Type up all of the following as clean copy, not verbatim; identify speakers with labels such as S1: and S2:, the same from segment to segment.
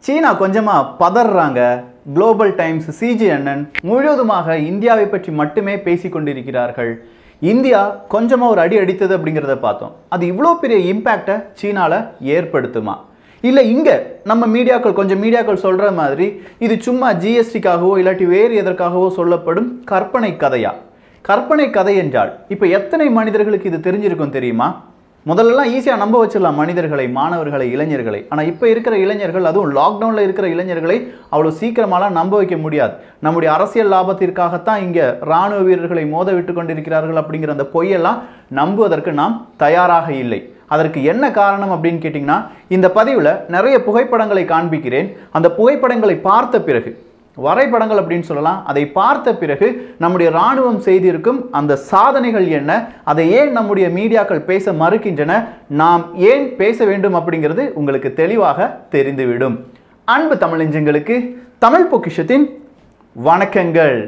S1: சீனா கொஞ்சமா பதறாங்க. Global times, சிஜிஎன்என் முழுவதுமாக இந்தியாவை பற்றி மட்டுமே பேசிக் கொண்டிருக்கிறார்கள். இந்தியா கொஞ்சமா ஒரு அடி அடித்தது அப்படிங்கிறத பார்த்தோம். அது இவ்வளோ பெரிய இம்பேக்டை சீனால ஏற்படுத்துமா? இல்லை இங்கே நம்ம கொஞ்சம் மீடியாக்கள் சொல்கிற மாதிரி இது சும்மா ஜிஎஸ்டிக்காகவோ இல்லாட்டி வேறு எதற்காகவோ சொல்லப்படும் கற்பனை கதையா? கற்பனை கதை என்றால் இப்போ எத்தனை மனிதர்களுக்கு இது தெரிஞ்சிருக்கும் தெரியுமா? முதல்லலாம் ஈஸியாக நம்ப வச்சிடலாம் மனிதர்களை, மாணவர்களை, இளைஞர்களை. ஆனால் இப்போ இருக்கிற இளைஞர்கள், அதுவும் லாக்டவுனில் இருக்கிற இளைஞர்களை அவ்வளோ சீக்கிரமாலாம் நம்ப வைக்க முடியாது. நம்முடைய அரசியல் லாபத்திற்காகத்தான் இங்கே இராணுவ வீரர்களை மோத விட்டு கொண்டிருக்கிறார்கள் அப்படிங்கிற அந்த பொய்யெல்லாம் நம்புவதற்கு நாம் தயாராக இல்லை. அதற்கு என்ன காரணம் அப்படின்னு கேட்டிங்கன்னா, இந்த பதிவில் நிறைய புகைப்படங்களை காண்பிக்கிறேன். அந்த புகைப்படங்களை பார்த்த பிறகு, வரைபடங்கள் அப்படின்னு சொல்லலாம், அதை பார்த்த பிறகு நம்முடைய இராணுவம் செய்திருக்கும் அந்த சாதனைகள் என்ன, அதை ஏன் நம்முடைய மீடியாக்கள் பேச மறுக்கின்றன, நாம் ஏன் பேச வேண்டும் அப்படிங்கிறது உங்களுக்கு தெளிவாக தெரிந்துவிடும். அன்பு தமிழ் நெஞ்சங்களுக்கு தமிழ் பொக்கிஷத்தின் வணக்கங்கள்.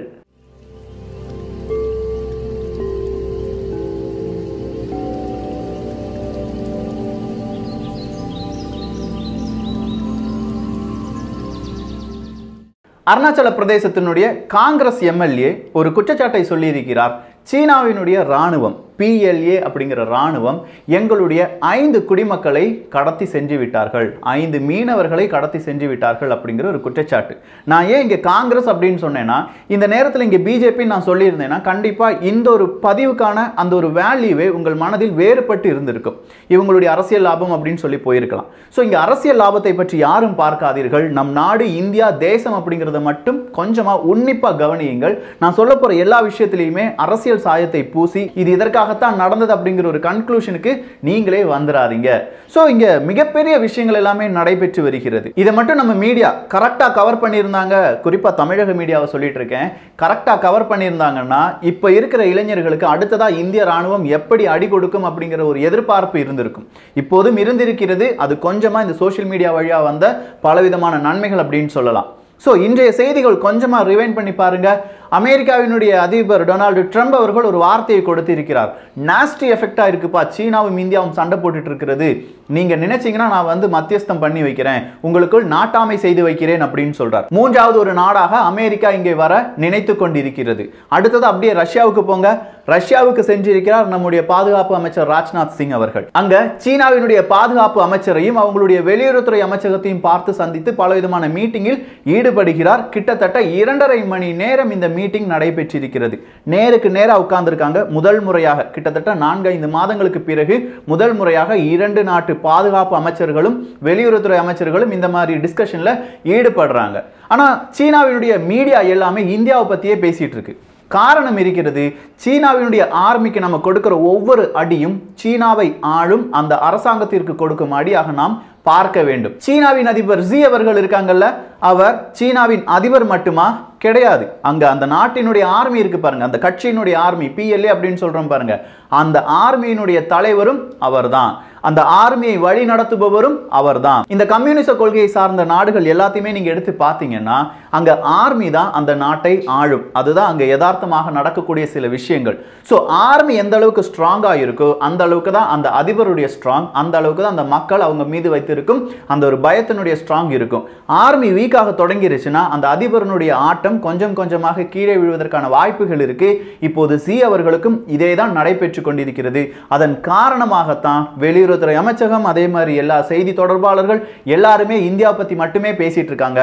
S1: அருணாச்சல பிரதேசத்தினுடைய காங்கிரஸ் எம்எல்ஏ ஒரு குற்றச்சாட்டை சொல்லியிருக்கிறார். சீனாவினுடைய இராணுவம், PLA அப்படிங்கிற இராணுவம் எங்களுடைய 5 குடிமக்களை கடத்தி சென்று விட்டார்கள், 5 மீனவர்களை கடத்தி சென்று விட்டார்கள் அப்படிங்கிற ஒரு குற்றச்சாட்டு. நான் ஏன் இங்கே காங்கிரஸ் அப்படின்னு சொன்னேன்னா, இந்த நேரத்தில் இங்கே பிஜேபி நான் சொல்லியிருந்தேன்னா கண்டிப்பாக இந்த ஒரு பதிவுக்கான அந்த ஒரு வேல்யூவே உங்கள் மனதில் வேறுபட்டு இருந்திருக்கும். இவங்களுடைய அரசியல் லாபம் அப்படின்னு சொல்லி போயிருக்கலாம். ஸோ இங்கே அரசியல் லாபத்தை பற்றி யாரும் பார்க்காதீர்கள். நம் நாடு இந்தியா தேசம் அப்படிங்கிறத மட்டும் கொஞ்சமாக உன்னிப்பாக கவனியுங்கள். நான் சொல்ல போகிற எல்லா விஷயத்திலையுமே அரசியல் சாயத்தை பூசி இது இதற்காகத்தான் நடந்தது அப்படிங்கிற ஒரு கன்க்ளூஷனுக்கு நீங்களே வந்துடாதீங்க. சோ இங்க மிகப்பெரிய விஷயங்கள் எல்லாமே நடைபெற்று வருகிறது. இதை மட்டும் நம்ம மீடியா கரெக்டா கவர் பண்ணியிருந்தாங்க, குறிப்பா தமிழக மீடியாவை சொல்லிட்டு இருக்கேன், கரெக்டா கவர் பண்ணியிருந்தாங்கன்னா இப்ப இருக்கிற இளைஞர்களுக்கு அடுத்ததா இந்திய ராணுவம் எப்படி அடி கொடுக்கும் அப்படிங்கிற ஒரு எதிர்பார்ப்பு இருந்திருக்கும். இப்போதும் இருந்திருக்கிறது. அது கொஞ்சமா இந்த சோசியல் மீடியா வழியா வந்த பலவிதமான நன்மைகள் அப்படின்னு சொல்லலாம். ஸோ இன்றைய செய்திகள் கொஞ்சமாக ரிவைண்ட் பண்ணி பாருங்க. அமெரிக்காவினுடைய அதிபர் டொனால்டு ட்ரம்ப் அவர்கள் ஒரு வார்த்தையை கொடுத்திருக்கிறார். நாஸ்டி எஃபெக்டா இருக்குப்பா, சீனாவும் இந்தியாவும் சண்டை போட்டுட்டு இருக்கிறது, நீங்க நினைச்சீங்கன்னா நான் வந்து மத்தியஸ்தம் பண்ணி வைக்கிறேன், உங்களுக்குள் நாட்டாமை செய்து வைக்கிறேன் அப்படின்னு சொல்றார். மூன்றாவது ஒரு நாடாக அமெரிக்கா இங்கே வர நினைத்து கொண்டிருக்கிறது. அடுத்தது அப்படியே ரஷ்யாவுக்கு போங்க. ரஷ்யாவுக்கு சென்றிருக்கிறார் நம்முடைய பாதுகாப்பு அமைச்சர் ராஜ்நாத் சிங் அவர்கள். அங்க சீனாவினுடைய பாதுகாப்பு அமைச்சரையும் அவங்களுடைய வெளியுறவுத்துறை அமைச்சகத்தையும் பார்த்து சந்தித்து பலவிதமான மீட்டிங்கில் ஈடுபடுகிறார். கிட்டத்தட்ட 2.5 மணி நேரம் இந்த மீட்டிங் நடைபெற்றிருக்கிறது. நேருக்கு நேரா உட்கார்ந்திருக்காங்க. முதல் முறையாக கிட்டத்தட்ட 4-5 மாதங்களுக்கு பிறகு முதல் முறையாக 2 நாட்டு பாதுகாப்பு அமைச்சர்களும் வெளியுறவுத்துறை அமைச்சர்களும் இந்த மாதிரி டிஸ்கஷன்ல ஈடுபடுறாங்க. ஆனா சீனாவினுடைய மீடியா எல்லாமே இந்தியாவை பத்தியே பேசிட்டு இருக்கு. காரணம் இருக்கிறது. சீனாவினுடைய ஆர்மிக்கு நம்ம கொடுக்கிற ஒவ்வொரு அடியும் சீனாவை ஆளும் அந்த அரசாங்கத்திற்கு கொடுக்கும் அடியாக நாம் பார்க்க வேண்டும். சீனாவின் அதிபர் ஜி அவர்கள் இருக்காங்கல்ல, அவர் சீனாவின் அதிபர் மட்டுமா? கிடையாது. அங்க அந்த நாட்டினுடைய ஆர்மி இருக்கு பாருங்க, அந்த கட்சியினுடைய ஆர்மி, PLA அப்படின்னு சொல்றோம் பாருங்க, அந்த ஆர்மியினுடைய தலைவரும் அவர்தான், அந்த ஆர்மியை வழி நடத்துபவரும் அவர்தான். இந்த கம்யூனிச கொள்கையை சார்ந்த நாடுகள் எல்லாத்தையுமே நீங்க எடுத்து பார்த்தீங்கன்னா அங்க ஆர்மி தான் அந்த நாட்டை ஆளும். அதுதான் அங்க யதார்த்தமாக நடக்கக்கூடிய சில விஷயங்கள். ஸோ ஆர்மி எந்த அளவுக்கு ஸ்ட்ராங்கா இருக்கோ அந்த அளவுக்கு தான் அந்த அதிபருடைய ஸ்ட்ராங், அந்த அளவுக்கு தான் அந்த மக்கள் அவங்க மீது வைத்திருக்கும் அந்த ஒரு பயத்தினுடைய ஸ்ட்ராங் இருக்கும். ஆர்மி வீக்காக தொடங்கிருச்சுன்னா அந்த அதிபருடைய ஆட்டம் கொஞ்சம் கொஞ்சமாக கீழே விழுவதற்கான வாய்ப்புகள் இருக்கு. இப்போது சி அவர்களுக்கும் இதே தான் நடைபெற்று கொண்டிருக்கிறது. அதன் காரணமாகத்தான் வெளியுறவுத்துறை அமைச்சகம், அதே மாதிரி எல்லா செய்தி தொடர்பாளர்கள் எல்லாருமே இந்தியா பத்தி மட்டுமே பேசிட்டு இருக்காங்க.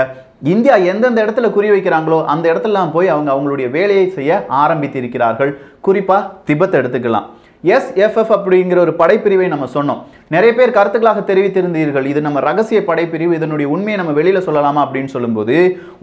S1: இந்தியா எந்தெந்த இடத்துல குறி வைக்கிறாங்களோ அந்த இடத்துல போய் அவங்களுடைய வேலையை செய்ய ஆரம்பித்திருக்கிறார்கள். குறிப்பா திபெத் எடுத்துக்கலாம். SFF அப்படிங்கிற ஒரு படைப்பிரிவை நம்ம சொன்னோம். நிறைய பேர் கருத்துக்களாக தெரிவித்திருந்தீர்கள், இது நம்ம ரகசிய படைப்பிரிவு, இதனுடைய உண்மையை நம்ம வெளியில சொல்லலாமா அப்படின்னு சொல்லும்போது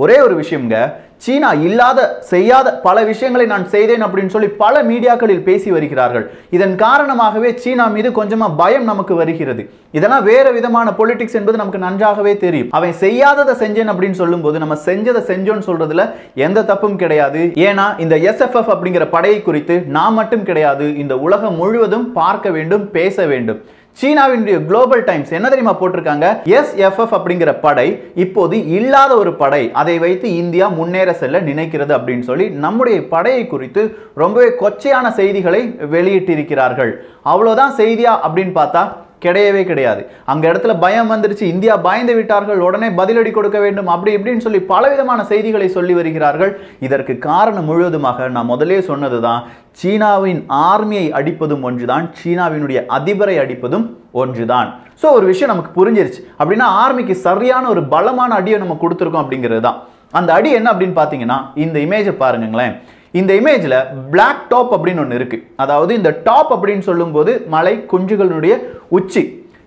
S1: ஒரே ஒரு விஷயம்ங்க, சீனா இல்லாத செய்யாத பல விஷயங்களை நான் செய்தேன் அப்படின்னு சொல்லி பல மீடியாக்களில் பேசி வருகிறார்கள். இதன் காரணமாகவே சீனா மீது கொஞ்சமா பயம் நமக்கு வருகிறது. இதெல்லாம் வேற விதமான பொலிட்டிக்ஸ் என்பது நமக்கு நன்றாகவே தெரியும். அவன் செய்யாததை செஞ்சேன் அப்படின்னு சொல்லும் போது நம்ம செஞ்சதை செஞ்சோன்னு சொல்றதுல எந்த தப்பும் கிடையாது. ஏன்னா இந்த SFF அப்படிங்கிற படையை குறித்து நாம் மட்டும் கிடையாது, இந்த உலகம் முழுவதும் பார்க்க வேண்டும், பேச வேண்டும். சீனாவினுடைய குளோபல் டைம்ஸ் என்ன தெரியுமா போட்டிருக்காங்க? SFF அப்படிங்கிற படை இப்போது இல்லாத ஒரு படை, அதை வைத்து இந்தியா முன்னேற செல்ல நினைக்கிறது அப்படின்னு சொல்லி நம்முடைய படையை குறித்து ரொம்பவே கொச்சையான செய்திகளை வெளியிட்டிருக்கிறார்கள். அவ்வளவுதான் செய்தியா அப்படின்னு பார்த்தா கிடையவே கிடையாது. அங்க இடத்துல பயம் வந்துருச்சு, இந்தியா பயந்து விட்டார்கள், உடனே பதிலடி கொடுக்க வேண்டும் அப்படி இப்படின்னு சொல்லி பலவிதமான செய்திகளை சொல்லி வருகிறார்கள். இதற்கு காரணம் முழுவதுமாக நான் முதலே சொன்னதுதான், சீனாவின் ஆர்மியை அடிப்பதும் ஒன்றுதான், சீனாவினுடைய அதிபரை அடிப்பதும் ஒன்றுதான். ஸோ ஒரு விஷயம் நமக்கு புரிஞ்சிருச்சு. அப்படின்னா ஆர்மிக்கு சரியான ஒரு பலமான அடியை நம்ம கொடுத்துருக்கோம் அப்படிங்கிறது தான். அந்த அடி என்ன அப்படின்னு பார்த்தீங்கன்னா, இந்த இமேஜை பாருங்களேன். இந்த இமேஜ்ல பிளாக் டாப் அப்படின்னு ஒன்று இருக்கு. அதாவது இந்த டாப் அப்படின்னு சொல்லும்போது மலை குஞ்சுகளுடைய உச்சி.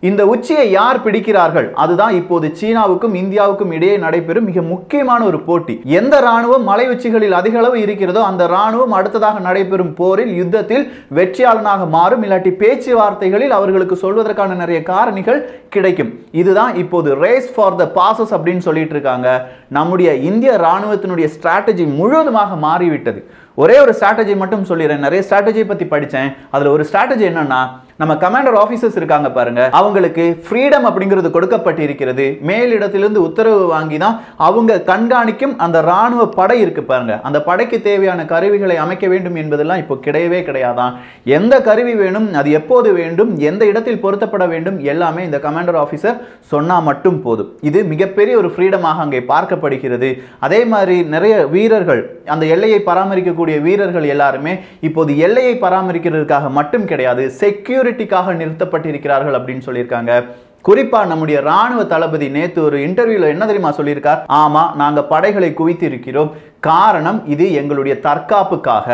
S1: இந்த உச்சியை யார் பிடிக்கிறார்கள், அதுதான் இப்போது சீனாவுக்கும் இந்தியாவுக்கும் இடையே நடைபெறும் மிக முக்கியமான ஒரு போட்டி. எந்த ராணுவம் மலை உச்சிகளில் அதிக அளவு இருக்கிறதோ அந்த ராணுவம் அடுத்ததாக நடைபெறும் போரில் யுத்தத்தில் வெற்றியாளனாக மாறும். இல்லாட்டி பேச்சுவார்த்தைகளில் அவர்களுக்கு சொல்வதற்கான நிறைய காரணிகள் கிடைக்கும். இதுதான் இப்போது ரேஸ் ஃபார் த பாசஸ் அப்படின்னு சொல்லிட்டு இருக்காங்க. நம்முடைய இந்திய ராணுவத்தினுடைய ஸ்ட்ராட்டஜி முழுவதுமாக மாறிவிட்டது. ஒரே ஒரு ஸ்ட்ராட்டஜி மட்டும் சொல்லிடுறேன். நிறைய ஸ்ட்ராட்டஜி பத்தி படிச்சேன். அதுல ஒரு ஸ்ட்ராட்டஜி என்னன்னா, நம்ம கமாண்டர் ஆபீசர்ஸ் இருக்காங்க பாருங்க, அவங்களுக்கு ஃப்ரீடம் அப்படிங்கிறது கொடுக்கப்பட்டு இருக்கிறது. மேலிடத்திலிருந்து உத்தரவு வாங்கி தான் அவங்க கண்காணிக்கும் அந்த ராணுவ படை இருக்கு பாருங்க, அந்த படைக்கு தேவையான கருவிகளை அமைக்க வேண்டும் என்பதெல்லாம் இப்போ கிடையவே கிடையாதான். எந்த கருவி வேணும், அது எப்போது வேண்டும், எந்த இடத்தில் பொருத்தப்பட வேண்டும், எல்லாமே இந்த கமாண்டர் ஆபீசர் சொன்னா மட்டும் போதும். இது மிகப்பெரிய ஒரு ஃப்ரீடமாக அங்கே பார்க்கப்படுகிறது. அதே மாதிரி நிறைய வீரர்கள், அந்த எல்லையை பராமரிக்கக்கூடிய வீரர்கள் எல்லாருமே இப்போது எல்லையை பராமரிக்கிறதுக்காக மட்டும் கிடையாது, செக்யூரிட்டிக்காக நிறுத்தப்பட்டிருக்கிறார்கள் அப்படின்னு சொல்லியிருக்காங்க. குறிப்பா நம்முடைய ராணுவ தளபதி நேத்து ஒரு இன்டர்வியூல என்ன தெரியுமா சொல்லியிருக்கார், ஆமா நாங்க படைகளை குவித்து இருக்கிறோம், காரணம் இது எங்களுடைய தற்காப்புக்காக.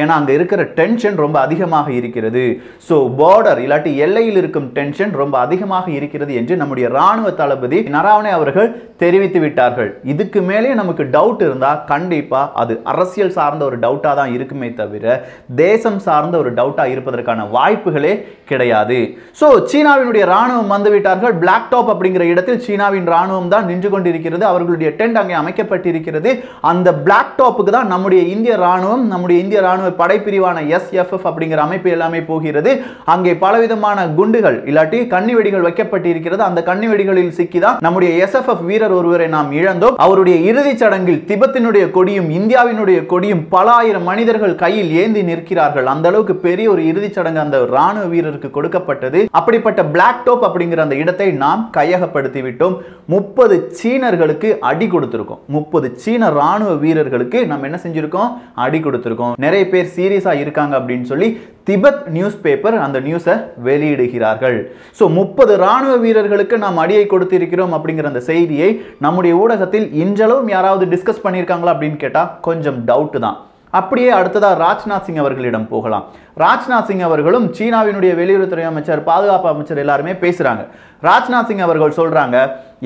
S1: ஏன்னா அங்க இருக்கிற டென்ஷன் ரொம்ப அதிகமாக இருக்கிறது. சோ பார்டர் இல்லாட்டி எல்லையில் இருக்கும் டென்ஷன் ரொம்ப அதிகமாக இருக்கிறது என்று நம்முடைய ராணுவ தளபதி நரவணே அவர்கள் தெரிவித்து விட்டார்கள். இதுக்கு மேலே நமக்கு டவுட் இருந்தா கண்டிப்பா அது அரசியல் சார்ந்த ஒரு டவுட்டா தான் இருக்குமே தவிர தேசம் சார்ந்த ஒரு டவுட்டா இருப்பதற்கான வாய்ப்புகளே கிடையாது. சோ சீனாவினுடைய ராணுவம் வந்து விட்டார்கள். பிளாக் டாப் அப்படிங்கிற இடத்தில் சீனாவின் ராணுவம் தான் நின்று கொண்டிருக்கிறது. அவர்களுடைய டென்ட் அங்கே அமைக்கப்பட்டிருக்கிறது. அந்த பிளாக் டாப்புக்கு தான் நம்முடைய இந்திய ராணுவம், நம்முடைய இந்திய ராணுவ படைப்பிரிவான SFF அப்படிங்கிற அமைப்பு எல்லாமே போகிறது. அங்கே பலவிதமான குண்டுகள் இல்லாட்டி கன்னிவெடிகள் வைக்கப்பட்டிருக்கிறது. அந்த கன்னிவெடிகளில் சிக்கிதான் நம்முடைய SFF வீரர் ஒருவரை நாம் இழந்தோம். அவருடைய இறுதிச் சடங்கில் திபெத்தினுடைய கொடியும் இந்தியாவினுடைய கொடியும் பல ஆயிரம் மனிதர்கள் கையில் ஏந்தி நிற்கிறார்கள். அந்த அளவுக்கு பெரிய ஒரு இறுதிச் சடங்கு அந்த ராணுவ வீரருக்கு கொடுக்கப்பட்டது. அப்படிப்பட்ட பிளாக் டாப் அப்படிங்கிற அந்த இடத்தை நாம் கையகப்படுத்தி விட்டோம். 30 சீனர்களுக்கு அடி கொடுத்திருக்கோம். 30 சீன ராணுவ வீரர்களுக்கு நம்ம என்ன செஞ்சிருக்கோம், அடி கொடுத்திருக்கோம். நிறைய பேர் சீரியஸா இருக்காங்க அப்படின்னு சொல்லி திபெத் நியூஸ் பேப்பர் அந்த நியூஸை வெளியிடுகிறார்கள். ஸோ 30 ராணுவ வீரர்களுக்கு நாம் அடியை கொடுத்திருக்கிறோம் அப்படிங்கிற அந்த செய்தியை நம்முடைய ஊடகத்தில் இன்றளவும் யாராவது டிஸ்கஸ் பண்ணியிருக்காங்களா அப்படின்னு கேட்டா கொஞ்சம் டவுட் தான். அப்படியே அடுத்ததா ராஜ்நாத் சிங் அவர்களிடம் போகலாம். ராஜ்நாத் சிங் அவர்களும் சீனாவினுடைய வெளியுறவுத்துறை அமைச்சர், பாதுகாப்பு அமைச்சர் எல்லாருமே பேசுறாங்க. ராஜ்நாத் சிங் அவர்கள் சொல்றாங்க,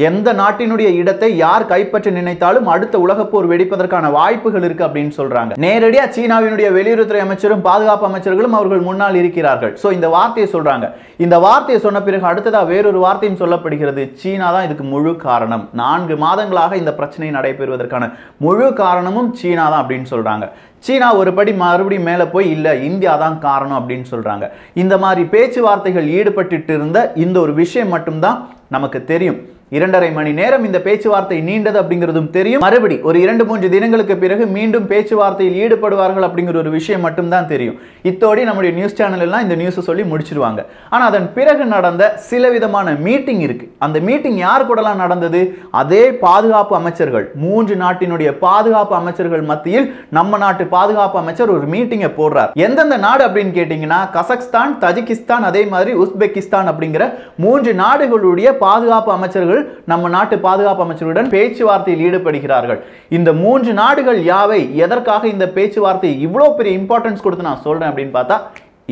S1: எந்த நாட்டினுடைய இடத்தை யார் கைப்பற்ற நினைத்தாலும் அடுத்த உலகப்போர் வெடிப்பதற்கான வாய்ப்புகள் இருக்கு அப்படின்னு சொல்றாங்க. நேரடியா சீனாவினுடைய வெளியுறவுத்துறை அமைச்சரும் பாதுகாப்பு அமைச்சர்களும் அவர்கள் முன்னால் இருக்கிறார்கள். சோ இந்த வார்த்தையை சொல்றாங்க. இந்த வார்த்தையை சொன்ன பிறகு அடுத்ததா வேறொரு வார்த்தையும் சொல்லப்படுகிறது, சீனா தான் இதுக்கு முழு காரணம். 4 மாதங்களாக இந்த பிரச்சனை நடைபெறுவதற்கான முழு காரணமும் சீனா தான் அப்படின்னு சொல்றாங்க. சீனா ஒரு படி மறுபடியும் மேல போய் இல்ல இந்தியா தான் காரணம் அப்படின்னு சொல்றாங்க. இந்த மாதிரி பேச்சுவார்த்தைகள் ஈடுபட்டு இருந்த இந்த ஒரு விஷயம் மட்டும்தான் நமக்கு தெரியும். 2.5 மணி நேரம் இந்த பேச்சுவார்த்தை நீண்டது அப்படிங்கிறதும் தெரியும். மறுபடி ஒரு 2-3 தினங்களுக்கு பிறகு மீண்டும் பேச்சுவார்த்தையில் ஈடுபடுவார்கள் அப்படிங்கிற ஒரு விஷயம் மட்டும்தான் தெரியும். இத்தோடி நம்முடைய நியூஸ் சேனல் எல்லாம் இந்த நியூஸை சொல்லி முடிச்சிருவாங்க. ஆனா அதன் பிறகு நடந்த சில விதமான மீட்டிங் இருக்கு. அந்த மீட்டிங் யார் கூடலாம் நடந்தது, அதே பாதுகாப்பு அமைச்சர்கள், 3 நாட்டினுடைய பாதுகாப்பு அமைச்சர்கள் மத்தியில் நம்ம நாட்டு பாதுகாப்பு அமைச்சர் ஒரு மீட்டிங்கை போடுறார். எந்தெந்த நாடு அப்படின்னு கேட்டீங்கன்னா கசக்ஸ்தான், தஜிகிஸ்தான், அதே மாதிரி உஸ்பெகிஸ்தான் அப்படிங்கிற 3 நாடுகளுடைய பாதுகாப்பு அமைச்சர்கள் நம்ம நாட்டு பாதுகாப்பு அமைச்சருடன் பேச்சுவார்த்தையில் ஈடுபடுகிறார்கள். இந்த 3 நாடுகள் யாவை, எதற்காக இந்த பேச்சுவார்த்தை இவ்வளவு பெரிய இம்பார்ட்டன்ஸ் கொடுத்து நான் சொல்றேன் அப்படின்னு பார்த்தா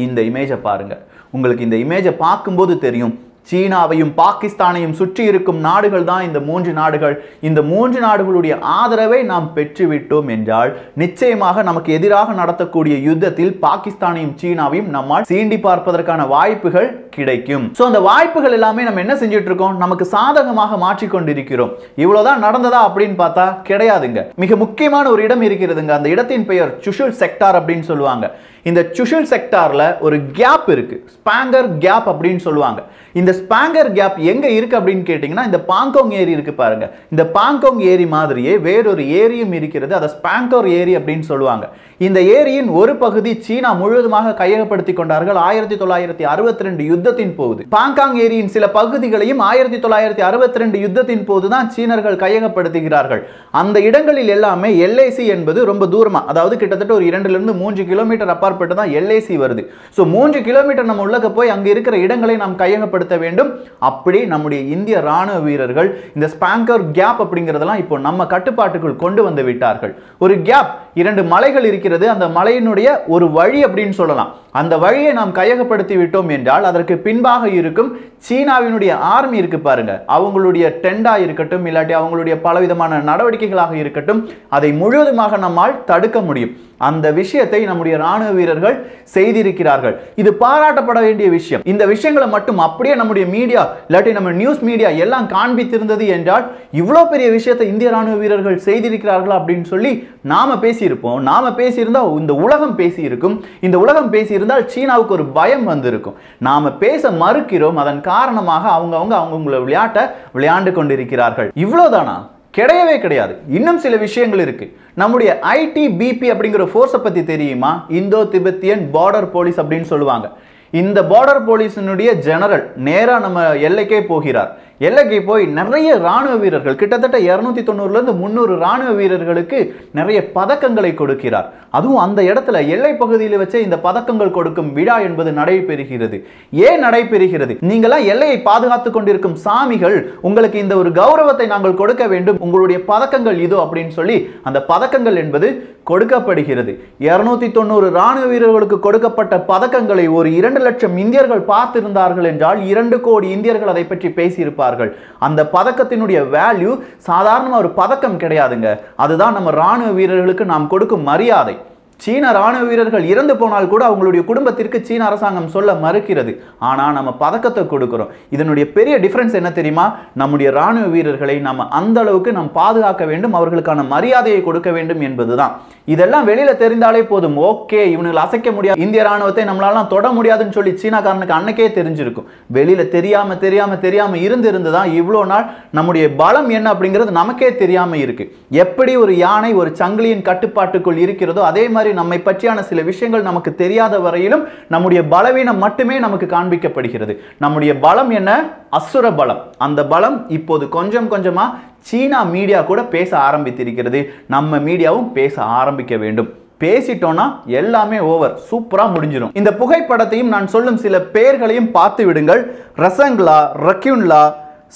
S1: இந்த இமேஜை பாருங்க. உங்களுக்கு இந்த இமேஜை பார்க்கும்போது தெரியும், சீனாவையும் பாகிஸ்தானையும் சுற்றி இருக்கும் நாடுகள் தான் இந்த 3 நாடுகள். இந்த 3 நாடுகளுடைய ஆதரவை நாம் பெற்றுவிட்டோம் என்றால் நிச்சயமாக நமக்கு எதிராக நடத்தக்கூடிய யுத்தத்தில் பாகிஸ்தானையும் சீனாவையும் நம்மால் சீண்டி பார்ப்பதற்கான வாய்ப்புகள் கிடைக்கும். சோ அந்த வாய்ப்புகள் எல்லாமே நம்ம என்ன செஞ்சிட்டு இருக்கோம், நமக்கு சாதகமாக மாற்றிக்கொண்டிருக்கிறோம். இவ்வளவுதான் நடந்ததா அப்படின்னு பார்த்தா கிடையாதுங்க. மிக முக்கியமான ஒரு இடம் இருக்கிறதுங்க. அந்த இடத்தின் பெயர் சுஷுல் செக்டார் அப்படின்னு சொல்லுவாங்க. இந்த சுஷில் செக்டார்ல ஒரு கேப் இருக்கு, ஸ்பாங்கர் கேப் அப்படின்னு சொல்லுவாங்க. இந்த ஸ்பாங்கர் கேப் எங்க இருக்கு அப்படின்னு கேட்டீங்கன்னா, இந்த பாங்கோங் ஏரி இருக்கு பாருங்க. இந்த பாங்கோங் ஏரி மாதிரியே வேறொரு ஏரியும் இருக்கிறது, அதை ஸ்பாங்கர் ஏரி அப்படின்னு சொல்லுவாங்க. இந்த ஏரியின் ஒரு பகுதி சீனா முழுவதுமாக கையகப்படுத்தி கொண்டார்கள் 1962 யுத்தத்தின் போது. பாங்காங் ஏரியின் சில பகுதிகளையும் 1962 யுத்தத்தின் போதுதான் சீனர்கள் கையகப்படுத்துகிறார்கள். அந்த இடங்களில் எல்லாமே LAC என்பது ரொம்ப தூரமா, அதாவது கிட்டத்தட்ட ஒரு 2 லிருந்து 3 கிலோமீட்டர் அப்பாற்பட்டு தான் LAC வருது. சோ 3 கிலோமீட்டர் நம்ம உள்ளக போய் அங்க இருக்கிற இடங்களை நாம் கையகப்படுத்த வேண்டும். அப்படி நம்முடைய இந்திய ராணுவ வீரர்கள் இந்த ஸ்பாங்கர் கேப் அப்படிங்கறதெல்லாம் இப்போ நம்ம கட்டுப்பாட்டுக்குள் கொண்டு வந்து விட்டார்கள். ஒரு கேப், 2 மலைகள் இருக்கிறது, அந்த மலையினுடைய ஒரு வழி அப்படின்னு சொல்லலாம். அந்த வழியை நாம் கையகப்படுத்தி விட்டோம் என்றால் அதற்கு பின்பாக இருக்கும் சீனாவினுடைய ஆர்மி இருக்கு பாருங்க, அவங்களுடைய டெண்டா இருக்கட்டும், இல்லாட்டி அவங்களுடைய பலவிதமான நடவடிக்கைகளாக இருக்கட்டும், அதை முழுவதுமாக நம்மால் தடுக்க முடியும். அந்த விஷயத்தை நம்முடைய ராணுவ வீரர்கள் செய்திருக்கிறார்கள். இது பாராட்டப்பட வேண்டிய விஷயம். இந்த விஷயங்களை மட்டும் அப்படியே நம்முடைய மீடியா இல்லாட்டி நம்ம நியூஸ் மீடியா எல்லாம் காண்பித்திருந்தது என்றால் இவ்வளவு பெரிய விஷயத்தை இந்திய ராணுவ வீரர்கள் செய்திருக்கிறார்களா அப்படின்னு சொல்லி நாம பேசியிருப்போம். நாம பேசியிருந்தா இந்த உலகம் பேசியிருக்கும். இந்த உலகம் பேசியிருந்தால் சீனாவுக்கு ஒரு பயம் வந்திருக்கும். நாம பேச மறுக்கிறோம், அதன் காரணமாக அவங்கவுங்கள விளையாட்டை விளையாண்டு கொண்டிருக்கிறார்கள். இவ்வளவுதானா? கிடையவே கிடையாது. இன்னும் சில விஷயங்கள் இருக்கு. நம்முடைய ITBP அப்படிங்கிற ஃபோர்ஸை பத்தி தெரியுமா? இந்தோ திபெத்தியன் பார்டர் போலீஸ் அப்படின்னு சொல்லுவாங்க. இந்த பார்டர் போலீஸினுடைய ஜெனரல் நேரா நம்ம எல்லைக்கே போகிறார். எல்லைக்கு போய் நிறைய ராணுவ வீரர்கள், கிட்டத்தட்ட 290 இருந்து 300 ராணுவ வீரர்களுக்கு நிறைய பதக்கங்களை கொடுக்கிறார். அதுவும் அந்த இடத்துல எல்லை பகுதியில் வச்சு இந்த பதக்கங்கள் கொடுக்கும் விழா என்பது நடைபெறுகிறது. ஏன் நடைபெறுகிறது? நீங்களாம் எல்லையை பாதுகாத்துக் கொண்டிருக்கும் சாமிகள், உங்களுக்கு இந்த ஒரு கௌரவத்தை நாங்கள் கொடுக்க வேண்டும், உங்களுடைய பதக்கங்கள் இதோ அப்படின்னு சொல்லி அந்த பதக்கங்கள் என்பது கொடுக்கப்படுகிறது. 290 ராணுவ வீரர்களுக்கு கொடுக்கப்பட்ட பதக்கங்களை ஒரு 2 லட்சம் இந்தியர்கள் பார்த்திருந்தார்கள் என்றால் 2 கோடி இந்தியர்கள் அதை பற்றி பேசியிருப்பார்கள். அந்த பதக்கத்தினுடைய வேல்யூ சாதாரண ஒரு பதக்கம் கிடையாதுங்க. அதுதான் நம்ம ராணுவ வீரர்களுக்கு நாம் கொடுக்கும் மரியாதை. சீன ராணுவ வீரர்கள் இறந்து போனால் கூட அவங்களுடைய குடும்பத்திற்கு சீன அரசாங்கம் சொல்ல மறுக்கிறது. ஆனா நம்ம பதக்கத்தை கொடுக்கிறோம். இதனுடைய பெரிய டிஃபரன்ஸ் என்ன தெரியுமா? நம்முடைய ராணுவ வீரர்களை நம்ம அந்த அளவுக்கு நாம் பாதுகாக்க வேண்டும், அவர்களுக்கான மரியாதையை கொடுக்க வேண்டும் என்பதுதான். இதெல்லாம் வெளியில தெரிந்தாலே போதும், ஓகே இவனுங்களை அசைக்க முடியாது, இந்திய ராணுவத்தை நம்மளால தொட முடியாதுன்னு சொல்லி சீனாக்காரனுக்கு அன்னைக்கே தெரிஞ்சிருக்கும். வெளியில தெரியாம இருந்துதான் இவ்வளவு நாள் நம்முடைய பலம் என்ன அப்படிங்கிறது நமக்கே தெரியாம இருக்கு. எப்படி ஒரு யானை ஒரு சங்கிலியின் கட்டுப்பாட்டுக்குள் இருக்கிறதோ அதே மாதிரி நம்மை பற்றியான சில விஷயங்கள் நமக்கு தெரியாத வரையிலும் நம்முடைய பலவீனம் மட்டுமே நமக்கு காண்பிக்கப்படுகிறது. நம்முடைய பலம் என்ன? அசுர பலம். அந்த பலம் இப்போது கொஞ்சம் கொஞ்சமா சீனா மீடியா கூட பேச ஆரம்பித்திருக்கிறது. நம்ம மீடியாவும் பேச ஆரம்பிக்க வேண்டும். பேசிட்டோம்னா எல்லாமே ஓவர், சூப்பரா முடிஞ்சிடும். இந்த புகைப்படத்தையும் நான் சொல்லும் சில பெயர்களையும் பார்த்து விடுங்கள். ரசங்லா, ரக்யூன்லா,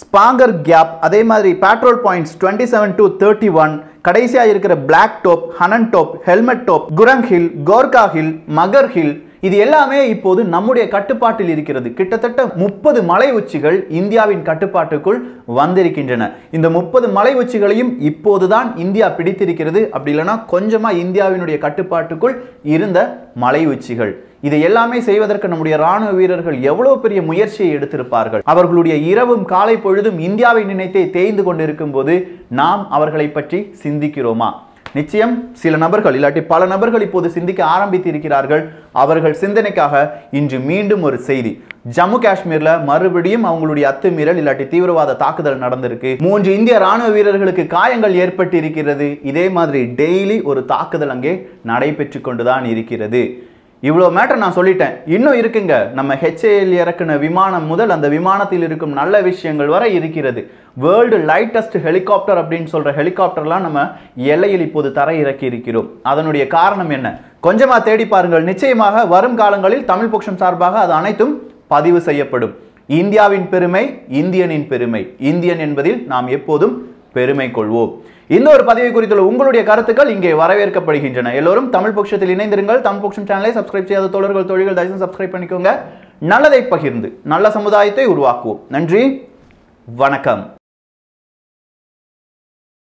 S1: ஸ்பாங்கர் கேப், அதே மாதிரி பேட்ரோல் பாயிண்ட்ஸ் 27 to 31, கடைசியா இருக்கிற பிளாக் டோப், ஹனன் டோப், ஹெல்மெட் டோப், குரங் hill, Gorkha hill, Magar hill, இது எல்லாமே இப்போது நம்முடைய கட்டுப்பாட்டில் இருக்கிறது. கிட்டத்தட்ட 30 மலை உச்சிகள் இந்தியாவின் கட்டுப்பாட்டுக்குள் வந்திருக்கின்றன. இந்த 30 மலை உச்சிகளையும் இப்போதுதான் இந்தியா பிடித்திருக்கிறது. அப்படி இல்லைன்னா கொஞ்சமா இந்தியாவினுடைய கட்டுப்பாட்டுக்குள் இருந்த மலை உச்சிகள். இதை எல்லாமே செய்வதற்கு நம்முடைய ராணுவ வீரர்கள் எவ்வளவு பெரிய முயற்சியை எடுத்திருப்பார்கள். அவர்களுடைய இரவும் காலை பொழுதும் இந்தியாவை நினைத்தே தேய்ந்து கொண்டிருக்கும் போது நாம் அவர்களை பற்றி சிந்திக்கிறோமா? நிச்சயம் சில நபர்கள் இல்லாட்டி பல நபர்கள் இப்போது சிந்திக்க ஆரம்பித்து இருக்கிறார்கள். அவர்கள் சிந்தனைக்காக இன்று மீண்டும் ஒரு செய்தி. ஜம்மு காஷ்மீர்ல மறுபடியும் அவங்களுடைய அத்துமீறல் இல்லாட்டி தீவிரவாத தாக்குதல் நடந்திருக்கு. 3 இந்திய ராணுவ வீரர்களுக்கு காயங்கள் ஏற்பட்டு இருக்கிறது. இதே மாதிரி டெய்லி ஒரு தாக்குதல் அங்கே நடைபெற்று கொண்டுதான் இருக்கிறது. இவ்வளோ மேட்டர் நான் சொல்லிட்டேன். இன்னும் இருக்குங்க. நம்ம HAL இறக்குன விமானம் முதல் அந்த விமானத்தில் இருக்கும் நல்ல விஷயங்கள் வரை இருக்கிறது. வேர்ல்டு லைட்டஸ்ட் ஹெலிகாப்டர் அப்படின்னு சொல்ற ஹெலிகாப்டர்லாம் நம்ம எல்லையில் இப்போது தரை இறக்கி இருக்கிறோம். அதனுடைய காரணம் என்ன? கொஞ்சமா தேடி பாருங்கள். நிச்சயமாக வரும் காலங்களில் தமிழ் பொக்கிஷம் சார்பாக அது அனைத்தும் பதிவு செய்யப்படும். இந்தியாவின் பெருமை, இந்தியனின் பெருமை. இந்தியன் என்பதில் நாம் எப்போதும் பெருமை கொள்வோம். இந்த ஒரு பதிவை குறித்துள்ள உங்களுடைய கருத்துக்கள் இங்கே வரவேற்கப்படுகின்றன. எல்லோரும் தமிழ் பொக்கிஷத்தில் இணைந்திருங்கள். தமிழ் பொக்கிஷம் சேனலை சப்ஸ்கிரைப் செய்யாத தோழர்கள் தோழிகள் தயவுசெய்து சப்ஸ்கிரைப் பண்ணிக்கோங்க. நல்லதை பகிர்ந்து நல்ல சமுதாயத்தை உருவாக்குவோம். நன்றி, வணக்கம்.